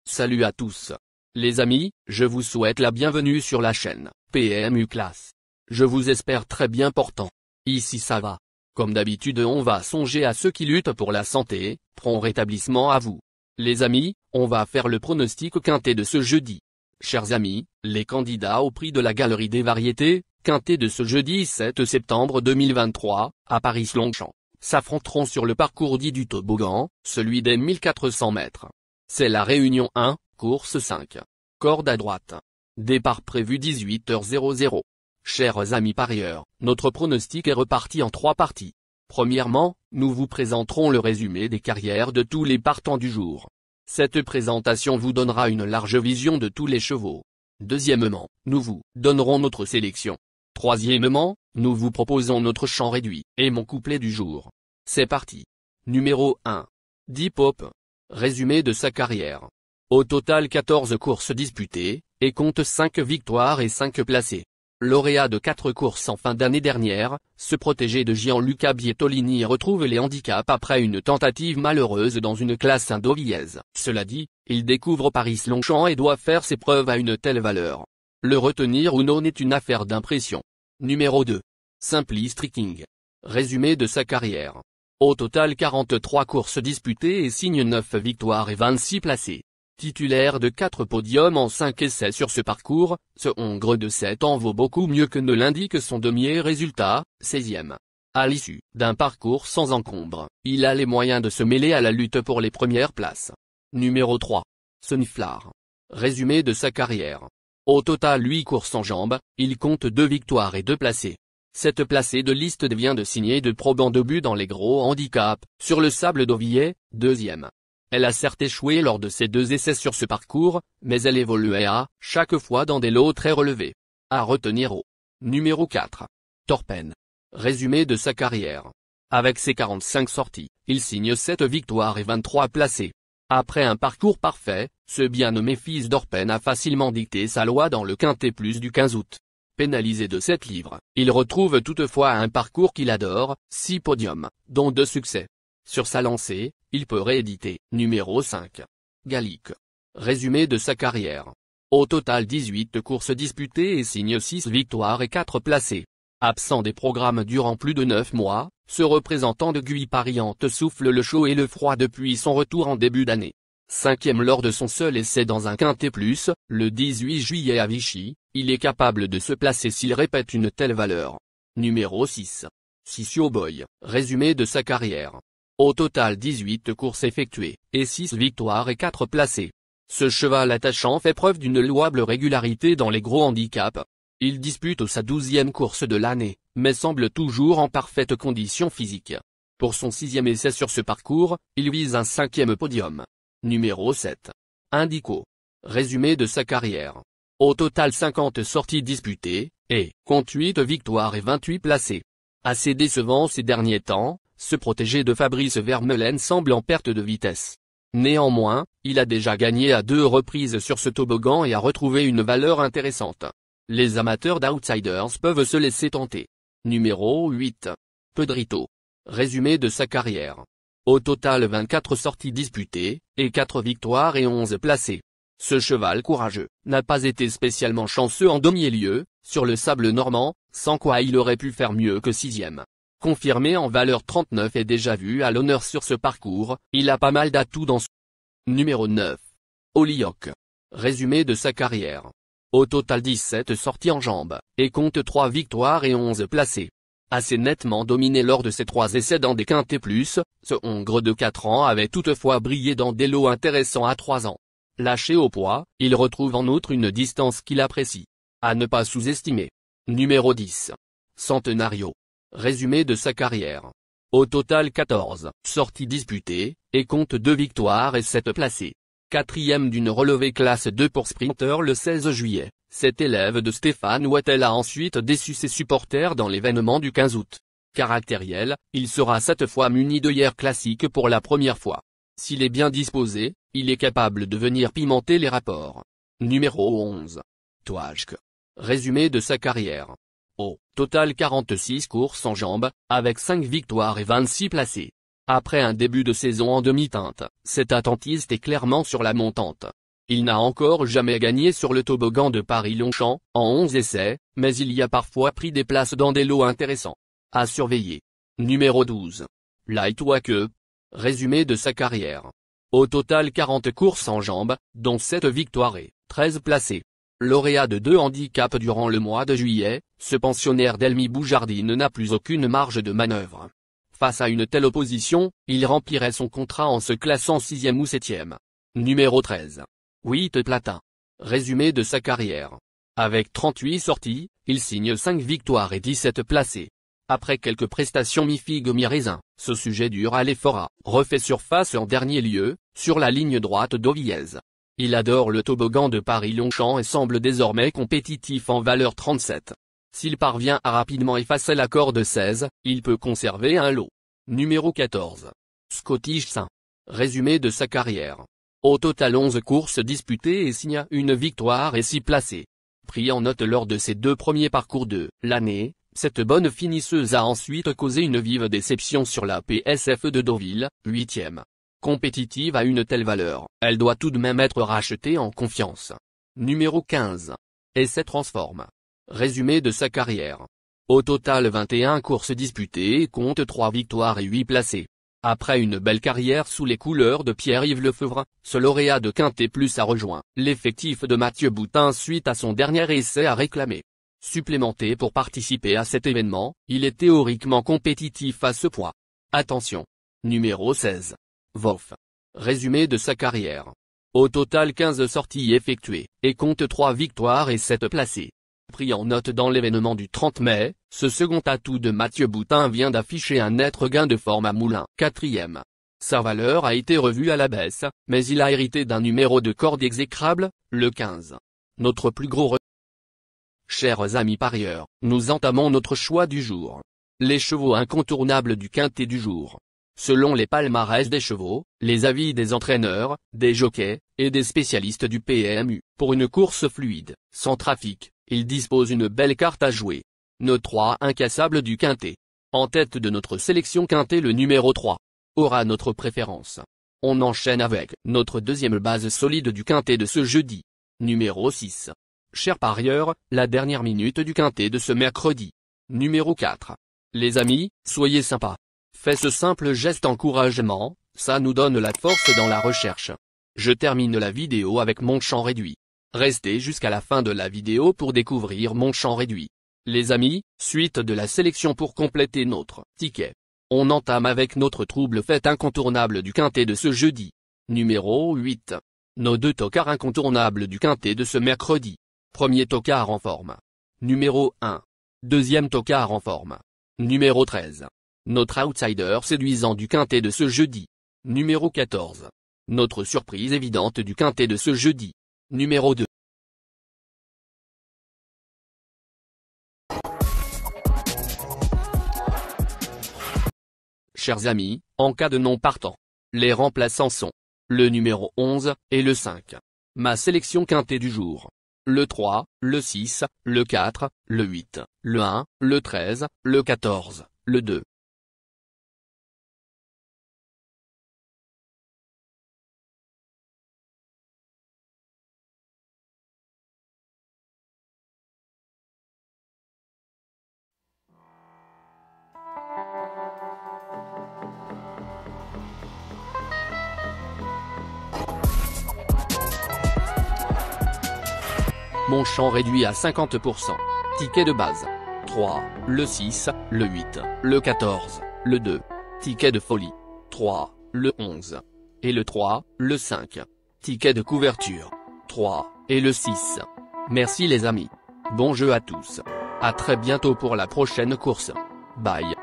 Salut à tous. Les amis, je vous souhaite la bienvenue sur la chaîne PMU Classe. Je vous espère très bien portant. Ici ça va. Comme d'habitude on va songer à ceux qui luttent pour la santé, prompt rétablissement à vous. Les amis, on va faire le pronostic quintet de ce jeudi. Chers amis, les candidats au prix de la Galerie des Variétés, quintet de ce jeudi 7 septembre 2023, à Paris-Longchamp, s'affronteront sur le parcours dit du toboggan, celui des 1400 mètres. C'est la Réunion 1, course 5. Corde à droite. Départ prévu 18h00. Chers amis parieurs, notre pronostic est reparti en 3 parties. Premièrement, nous vous présenterons le résumé des carrières de tous les partants du jour. Cette présentation vous donnera une large vision de tous les chevaux. Deuxièmement, nous vous donnerons notre sélection. Troisièmement, nous vous proposons notre chant réduit, et mon couplet du jour. C'est parti. Numéro 1. Deep Hope. Résumé de sa carrière. Au total 14 courses disputées, et compte 5 victoires et 5 placés. Lauréat de 4 courses en fin d'année dernière, ce protégé de Gianluca Bietolini retrouve les handicaps après une tentative malheureuse dans une classe indovillaise. Cela dit, il découvre Paris-Longchamp et doit faire ses preuves à une telle valeur. Le retenir ou non est une affaire d'impression. Numéro 2. Simply Streaking. Résumé de sa carrière. Au total 43 courses disputées et signe 9 victoires et 26 placés. Titulaire de 4 podiums en 5 essais sur ce parcours, ce Hongre de 7 ans vaut beaucoup mieux que ne l'indique son deuxième résultat, 16e. À l'issue d'un parcours sans encombre, il a les moyens de se mêler à la lutte pour les premières places. Numéro 3. Sunflower. Résumé de sa carrière. Au total 8 courses en jambes, il compte 2 victoires et 2 placés. Cette placée de liste vient de signer de probants débuts dans les gros handicaps, sur le sable d'Auvilliers, 2e. Elle a certes échoué lors de ses 2 essais sur ce parcours, mais elle évoluait chaque fois dans des lots très relevés. À retenir au numéro 4. Torpen. Résumé de sa carrière. Avec ses 45 sorties, il signe 7 victoires et 23 placés. Après un parcours parfait, ce bien nommé fils d'Orpen a facilement dicté sa loi dans le quintet plus du 15 août. Pénalisé de 7 livres, il retrouve toutefois un parcours qu'il adore, 6 podiums, dont 2 succès. Sur sa lancée, il peut rééditer. Numéro 5. Gallic. Résumé de sa carrière. Au total 18 courses disputées et signe 6 victoires et 4 placés. Absent des programmes durant plus de 9 mois, ce représentant de Guy-Pariante souffle le chaud et le froid depuis son retour en début d'année. 5e lors de son seul essai dans un quintet plus, le 18 juillet à Vichy, il est capable de se placer s'il répète une telle valeur. Numéro 6. Sissio Boy. Résumé de sa carrière. Au total 18 courses effectuées, et 6 victoires et 4 placés. Ce cheval attachant fait preuve d'une louable régularité dans les gros handicaps. Il dispute sa 12e course de l'année, mais semble toujours en parfaite condition physique. Pour son 6e essai sur ce parcours, il vise un 5e podium. Numéro 7. Indico. Résumé de sa carrière. Au total 50 sorties disputées, et compte 8 victoires et 28 placés. Assez décevant ces derniers temps, ce protégé de Fabrice Vermeulen semble en perte de vitesse. Néanmoins, il a déjà gagné à 2 reprises sur ce toboggan et a retrouvé une valeur intéressante. Les amateurs d'outsiders peuvent se laisser tenter. Numéro 8. Pedrito. Résumé de sa carrière. Au total 24 sorties disputées, et 4 victoires et 11 placés. Ce cheval courageux n'a pas été spécialement chanceux en premier lieu, sur le sable normand, sans quoi il aurait pu faire mieux que 6e. Confirmé en valeur 39 et déjà vu à l'honneur sur ce parcours, il a pas mal d'atouts dans son. Numéro 9. Holyoke. Résumé de sa carrière. Au total 17 sorties en jambes, et compte 3 victoires et 11 placés. Assez nettement dominé lors de ses 3 essais dans des quintets plus, ce Hongre de 4 ans avait toutefois brillé dans des lots intéressants à 3 ans. Lâché au poids, il retrouve en outre une distance qu'il apprécie. À ne pas sous-estimer. Numéro 10. Centenario. Résumé de sa carrière. Au total 14 sorties disputées, et compte 2 victoires et 7 placés. 4e d'une relevée classe 2 pour Sprinter le 16 juillet, cet élève de Stéphane Wattel a ensuite déçu ses supporters dans l'événement du 15 août. Caractériel, il sera cette fois muni d'œillères classiques pour la première fois. S'il est bien disposé, il est capable de venir pimenter les rapports. Numéro 11. Touajk. Résumé de sa carrière. Au total 46 courses en jambes, avec 5 victoires et 26 placés. Après un début de saison en demi-teinte, cet attentiste est clairement sur la montante. Il n'a encore jamais gagné sur le toboggan de Paris-Longchamp, en 11 essais, mais il y a parfois pris des places dans des lots intéressants. À surveiller. Numéro 12. Lightwake. Résumé de sa carrière. Au total 40 courses en jambes, dont 7 victoires et 13 placés. Lauréat de 2 handicaps durant le mois de juillet, ce pensionnaire d'Elmi Boujardine n'a plus aucune marge de manœuvre. Face à une telle opposition, il remplirait son contrat en se classant 6e ou 7e. Numéro 13. 8 Platin. Résumé de sa carrière. Avec 38 sorties, il signe 5 victoires et 17 placés. Après quelques prestations mi-figue mi-raisin, ce sujet dur à l'effort a refait surface en dernier lieu, sur la ligne droite d'Ovièse. Il adore le toboggan de Paris-Longchamp et semble désormais compétitif en valeur 37. S'il parvient à rapidement effacer la corde 16, il peut conserver un lot. Numéro 14. Scottish Saint. Résumé de sa carrière. Au total 11 courses disputées et signa une victoire et 6 placés. Pris en note lors de ses 2 premiers parcours de l'année, cette bonne finisseuse a ensuite causé une vive déception sur la PSF de Deauville, 8e. Compétitive à une telle valeur, elle doit tout de même être rachetée en confiance. Numéro 15. Essai transforme. Résumé de sa carrière. Au total 21 courses disputées et compte 3 victoires et 8 placés. Après une belle carrière sous les couleurs de Pierre-Yves Lefebvre, ce lauréat de Quintet Plus a rejoint l'effectif de Mathieu Boutin suite à son dernier essai à réclamer. Supplémenté pour participer à cet événement, il est théoriquement compétitif à ce point. Attention. Numéro 16. Vof. Résumé de sa carrière. Au total 15 sorties effectuées, et compte 3 victoires et 7 placés. Pris en note dans l'événement du 30 mai, ce second atout de Mathieu Boutin vient d'afficher un net regain de forme à Moulins, 4e. Sa valeur a été revue à la baisse, mais il a hérité d'un numéro de corde exécrable, le 15. Notre plus gros Chers amis parieurs, nous entamons notre choix du jour. Les chevaux incontournables du quintet du jour. Selon les palmarès des chevaux, les avis des entraîneurs, des jockeys, et des spécialistes du PMU, pour une course fluide, sans trafic, il dispose une belle carte à jouer. Nos 3 incassables du quintet. En tête de notre sélection quintet, le numéro 3 aura notre préférence. On enchaîne avec notre deuxième base solide du quintet de ce jeudi. Numéro 6. Chers parieurs, la dernière minute du quintet de ce mercredi. Numéro 4. Les amis, soyez sympas. Faites ce simple geste encouragement, ça nous donne la force dans la recherche. Je termine la vidéo avec mon champ réduit. Restez jusqu'à la fin de la vidéo pour découvrir mon champ réduit. Les amis, suite de la sélection pour compléter notre ticket. On entame avec notre trouble fête incontournable du quintet de ce jeudi. Numéro 8. Nos 2 tocards incontournables du quintet de ce mercredi. Premier tocard en forme. Numéro 1. Deuxième tocard en forme. Numéro 13. Notre outsider séduisant du quintet de ce jeudi. Numéro 14. Notre surprise évidente du quintet de ce jeudi. Numéro 2. Chers amis, en cas de non partant, les remplaçants sont le numéro 11 et le 5. Ma sélection quintet du jour. Le 3, le 6, le 4, le 8, le 1, le 13, le 14, le 2. Mon champ réduit à 50%. Ticket de base. 3, le 6, le 8, le 14, le 2. Ticket de folie. 3, le 11. Et le 3, le 5. Ticket de couverture. 3, et le 6. Merci les amis. Bon jeu à tous. À très bientôt pour la prochaine course. Bye.